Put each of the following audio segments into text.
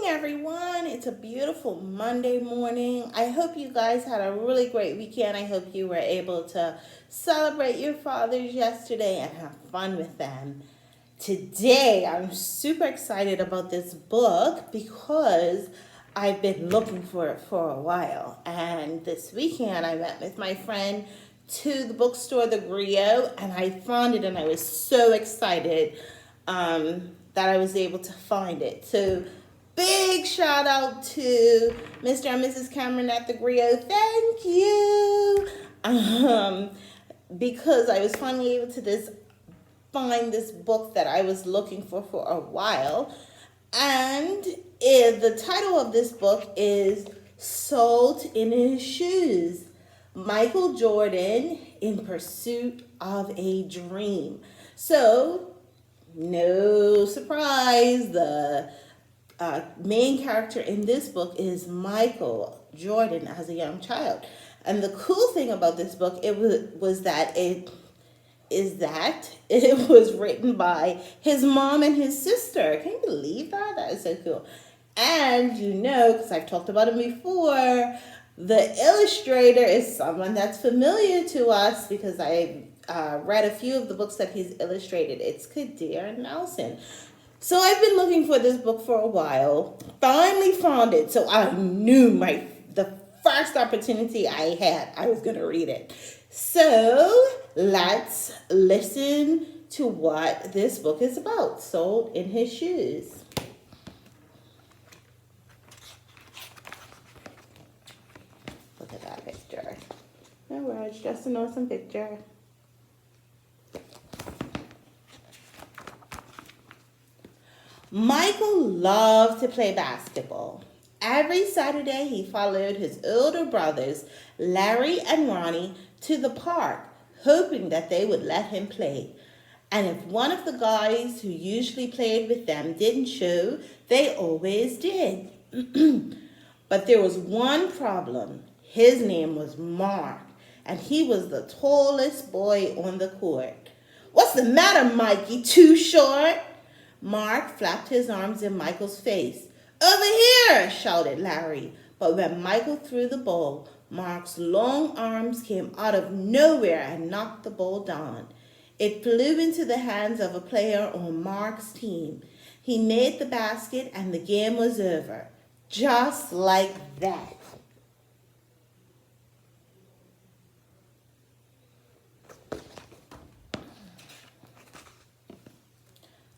everyone. It's a beautiful Monday morning. I hope you guys had a really great weekend. I hope you were able to celebrate your fathers yesterday and have fun with them. Today, I'm super excited about this book because I've been looking for it for a while. And this weekend, I went with my friend to the bookstore, the Griot, and I found it, and I was so excited that I was able to find it. So, big shout out to Mr. and Mrs. Cameron at the Griot. Thank you. Because I was finally able to find this book that I was looking for a while. And the title of this book is Sold in His Shoes. Michael Jordan in Pursuit of a Dream. So, no surprise, the main character in this book is Michael Jordan as a young child. And the cool thing about this book it was that it was written by his mom and his sister. Can you believe that? That is so cool. And because I've talked about him before, the illustrator is someone that's familiar to us because I read a few of the books that he's illustrated. It's Kadir Nelson. So I've been looking for this book for a while. Finally found it. So I knew the first opportunity I had, I was going to read it. So let's listen to what this book is about. Sold in His Shoes. Look at that picture. No words, just an awesome picture. Michael loved to play basketball. Every Saturday, he followed his older brothers, Larry and Ronnie, to the park, hoping that they would let him play. And if one of the guys who usually played with them didn't show, they always did. But there was one problem. His name was Mark, and he was the tallest boy on the court. "What's the matter, Mikey? Too short?" Mark flapped his arms in Michael's face. "Over here!" shouted Larry. But when Michael threw the ball, Mark's long arms came out of nowhere and knocked the ball down. It flew into the hands of a player on Mark's team. He made the basket and the game was over. Just like that.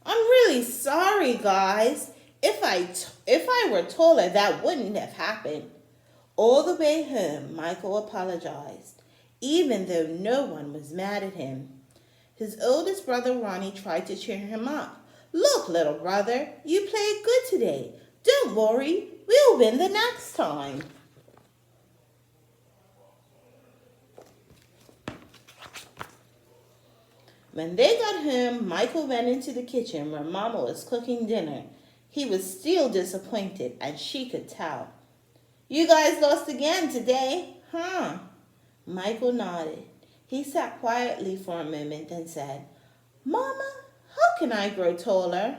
"I'm really sorry, guys. If I were taller, that wouldn't have happened." All the way home, Michael apologized, even though no one was mad at him. His oldest brother, Ronnie, tried to cheer him up. "Look, little brother, you played good today. Don't worry, we'll win the next time." When they got home, Michael went into the kitchen where Mama was cooking dinner. He was still disappointed, and she could tell. "You guys lost again today, huh?" Michael nodded. He sat quietly for a moment and said, "Mama, how can I grow taller?"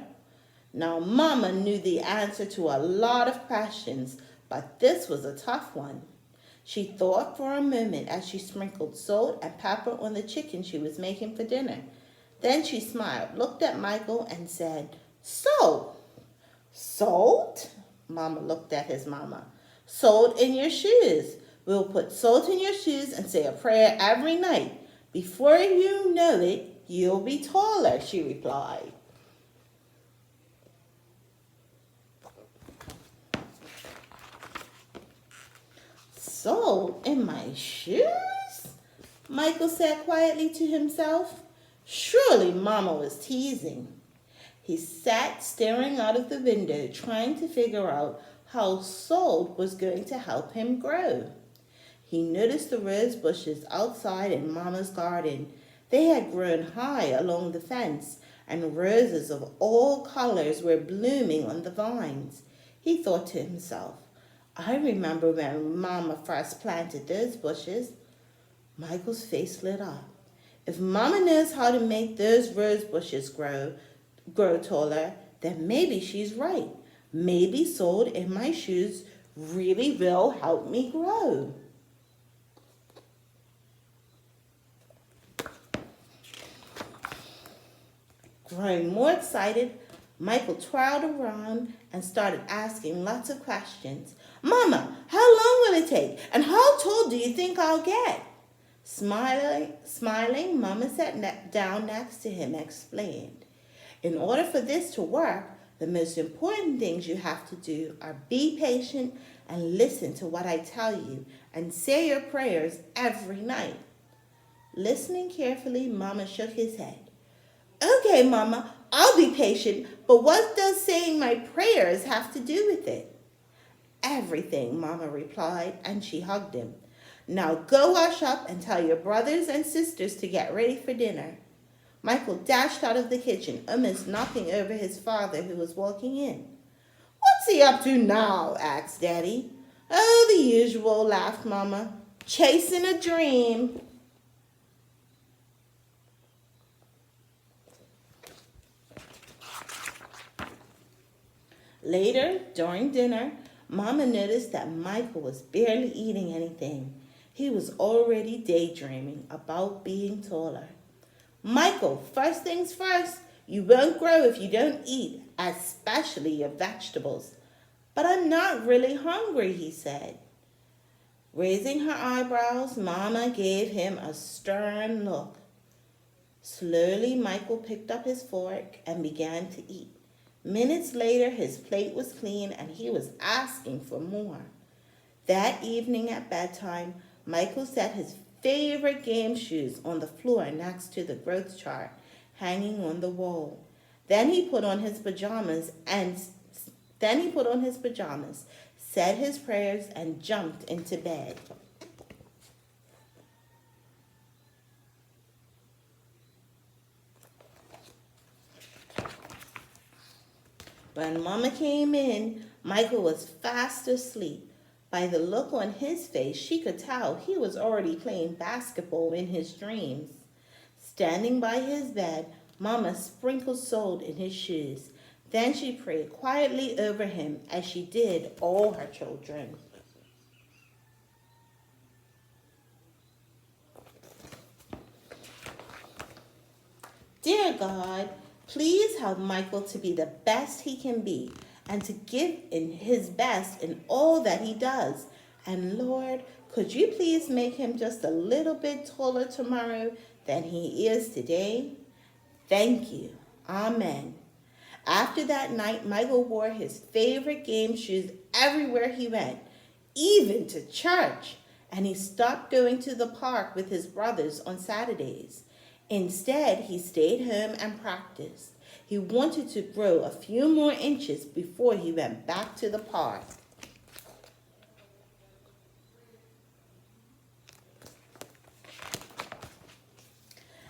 Now, Mama knew the answer to a lot of questions, but this was a tough one. She thought for a moment as she sprinkled salt and pepper on the chicken she was making for dinner. Then she smiled, looked at Michael, and said, "Salt." "Salt?" Mama looked at his mama. "Salt in your shoes. We'll put salt in your shoes and say a prayer every night. Before you know it, you'll be taller," she replied. "Salt in my shoes?" Michael said quietly to himself. Surely Mama was teasing. He sat staring out of the window, trying to figure out how salt was going to help him grow. He noticed the rose bushes outside in Mama's garden. They had grown high along the fence, and roses of all colors were blooming on the vines. He thought to himself, "I remember when Mama first planted those bushes." Michael's face lit up. If Mama knows how to make those rose bushes grow taller, then maybe she's right. Maybe salt in my shoes really will help me grow. Growing more excited, Michael twirled around and started asking lots of questions. Mama, how long will it take? And how tall do you think I'll get? Smiling, Mama sat down next to him and explained. In order for this to work, the most important things you have to do are be patient and listen to what I tell you and say your prayers every night. Listening carefully, Mama shook his head. Okay, Mama, I'll be patient, but what does saying my prayers have to do with it? Everything, Mama replied, and she hugged him. Now go wash up and tell your brothers and sisters to get ready for dinner. Michael dashed out of the kitchen, almost knocking over his father, who was walking in. What's he up to now? Asked Daddy. Oh, the usual, laughed Mama. Chasing a dream. Later, during dinner, Mama noticed that Michael was barely eating anything. He was already daydreaming about being taller. Michael, first things first, you won't grow if you don't eat, especially your vegetables. But I'm not really hungry, he said. Raising her eyebrows, Mama gave him a stern look. Slowly, Michael picked up his fork and began to eat. Minutes later, his plate was clean and he was asking for more. That evening at bedtime, Michael set his favorite game shoes on the floor next to the growth chart hanging on the wall. Then he put on his pajamas, said his prayers, and jumped into bed. When Mama came in, Michael was fast asleep. By the look on his face, she could tell he was already playing basketball in his dreams. Standing by his bed, Mama sprinkled salt in his shoes. Then she prayed quietly over him, as she did all her children. Dear God, please help Michael to be the best he can be and to give in his best in all that he does. And Lord, could you please make him just a little bit taller tomorrow than he is today? Thank you. Amen. After that night, Michael wore his favorite game shoes everywhere he went, even to church, and he stopped going to the park with his brothers on Saturdays. Instead, he stayed home and practiced. He wanted to grow a few more inches before he went back to the park.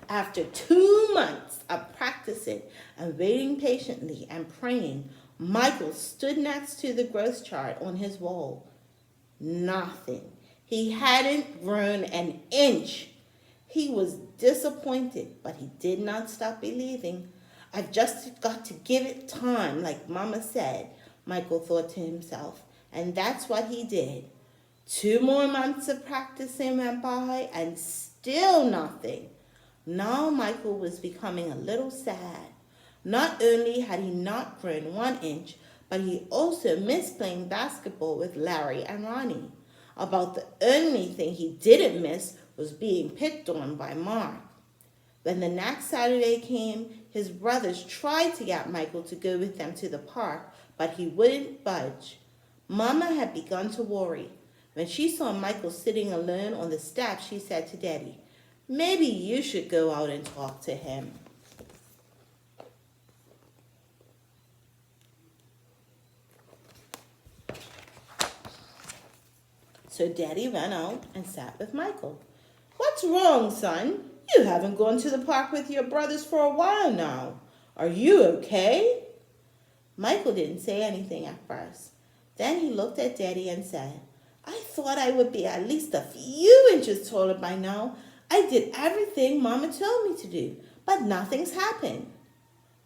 After 2 months of practicing and waiting patiently and praying, Michael stood next to the growth chart on his wall. Nothing. He hadn't grown an inch. He was disappointed, but he did not stop believing. I've just got to give it time, like Mama said, Michael thought to himself, and that's what he did. 2 more months of practicing went by, and still nothing. Now Michael was becoming a little sad. Not only had he not grown 1 inch, but he also missed playing basketball with Larry and Ronnie. About the only thing he didn't miss was being picked on by Mark. When the next Saturday came, his brothers tried to get Michael to go with them to the park, but he wouldn't budge. Mama had begun to worry. When she saw Michael sitting alone on the steps, she said to Daddy, "Maybe you should go out and talk to him." So Daddy ran out and sat with Michael. "What's wrong, son? You haven't gone to the park with your brothers for a while now. Are you okay?" Michael didn't say anything at first. Then he looked at Daddy and said, "I thought I would be at least a few inches taller by now. I did everything Mama told me to do, but nothing's happened."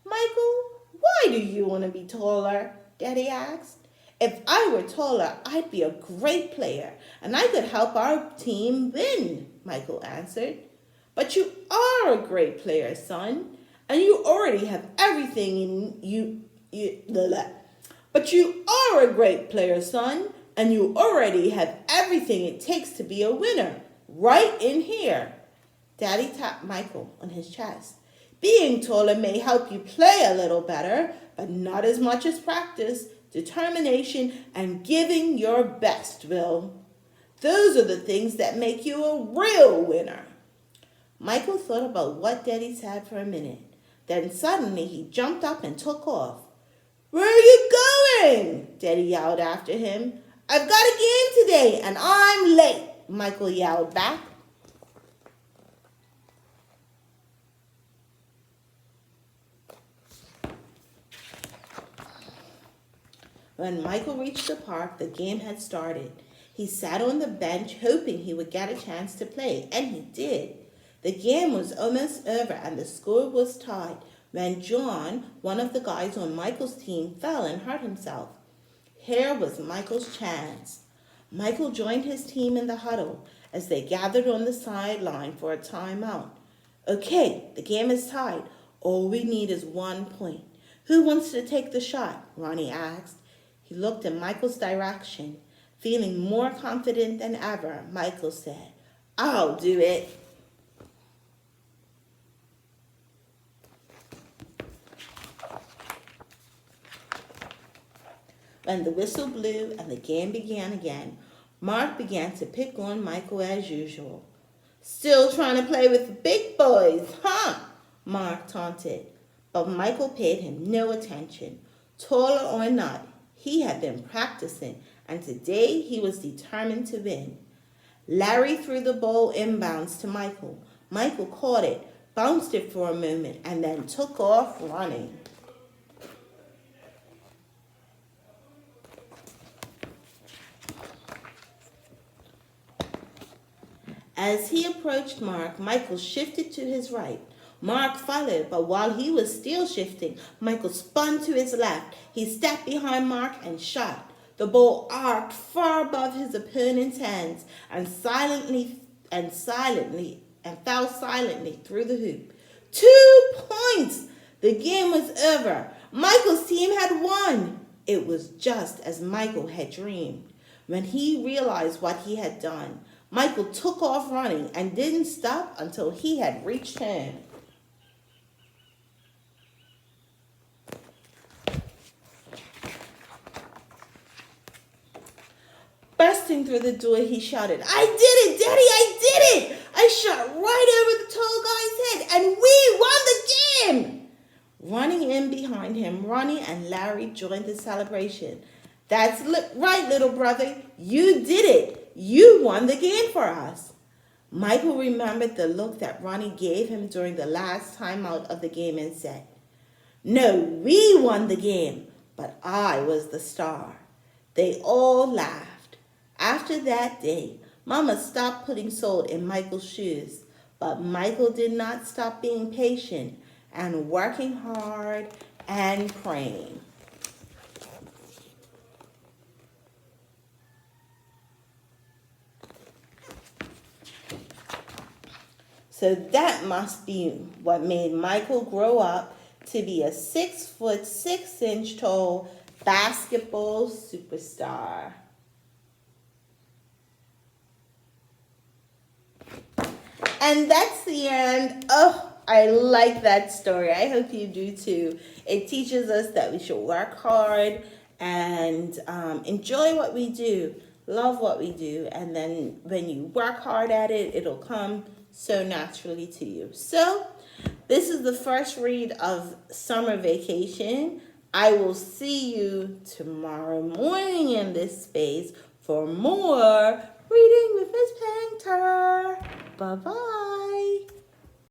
"Michael, why do you want to be taller?" Daddy asked. If I were taller, I'd be a great player, and I could help our team win, Michael answered. But you are a great player, son, and you already have everything in But you are a great player, son, and you already have everything it takes to be a winner, right in here. Daddy tapped Michael on his chest. Being taller may help you play a little better, but not as much as practice, determination, and giving your best will. Those are the things that make you a real winner. Michael thought about what Daddy said for a minute. Then suddenly he jumped up and took off. Where are you going? Daddy yelled after him. I've got a game today and I'm late, Michael yelled back. When Michael reached the park, the game had started. He sat on the bench hoping he would get a chance to play, and he did. The game was almost over and the score was tied when John, one of the guys on Michael's team, fell and hurt himself. Here was Michael's chance. Michael joined his team in the huddle as they gathered on the sideline for a timeout. Okay, the game is tied. All we need is 1 point. Who wants to take the shot? Ronnie asked. He looked in Michael's direction. Feeling more confident than ever, Michael said, I'll do it. When the whistle blew and the game began again, Mark began to pick on Michael as usual. Still trying to play with the big boys, huh? Mark taunted. But Michael paid him no attention. Taller or not, he had been practicing, and today he was determined to win. Larry threw the ball inbounds to Michael. Michael caught it, bounced it for a moment, and then took off running. As he approached Mark, Michael shifted to his right. Mark followed, but while he was still shifting, Michael spun to his left. He stepped behind Mark and shot. The ball arced far above his opponent's hands and fell silently through the hoop. 2 points! The game was over. Michael's team had won. It was just as Michael had dreamed. When he realized what he had done, Michael took off running and didn't stop until he had reached home. Bursting through the door, he shouted, I did it, Daddy, I did it! I shot right over the tall guy's head and we won the game! Running in behind him, Ronnie and Larry joined the celebration. That's right, little brother. You did it. You won the game for us. Michael remembered the look that Ronnie gave him during the last time out of the game and said, No, we won the game, but I was the star. They all laughed. After that day, Mama stopped putting salt in Michael's shoes, but Michael did not stop being patient and working hard and praying. So that must be what made Michael grow up to be a 6'6" tall basketball superstar. And that's the end. Oh, I like that story. I hope you do too. It teaches us that we should work hard and enjoy what we do, love what we do. And then when you work hard at it, it'll come so naturally to you. So this is the first read of summer vacation. I will see you tomorrow morning in this space for more Reading with Miss Paynter. Bye-bye.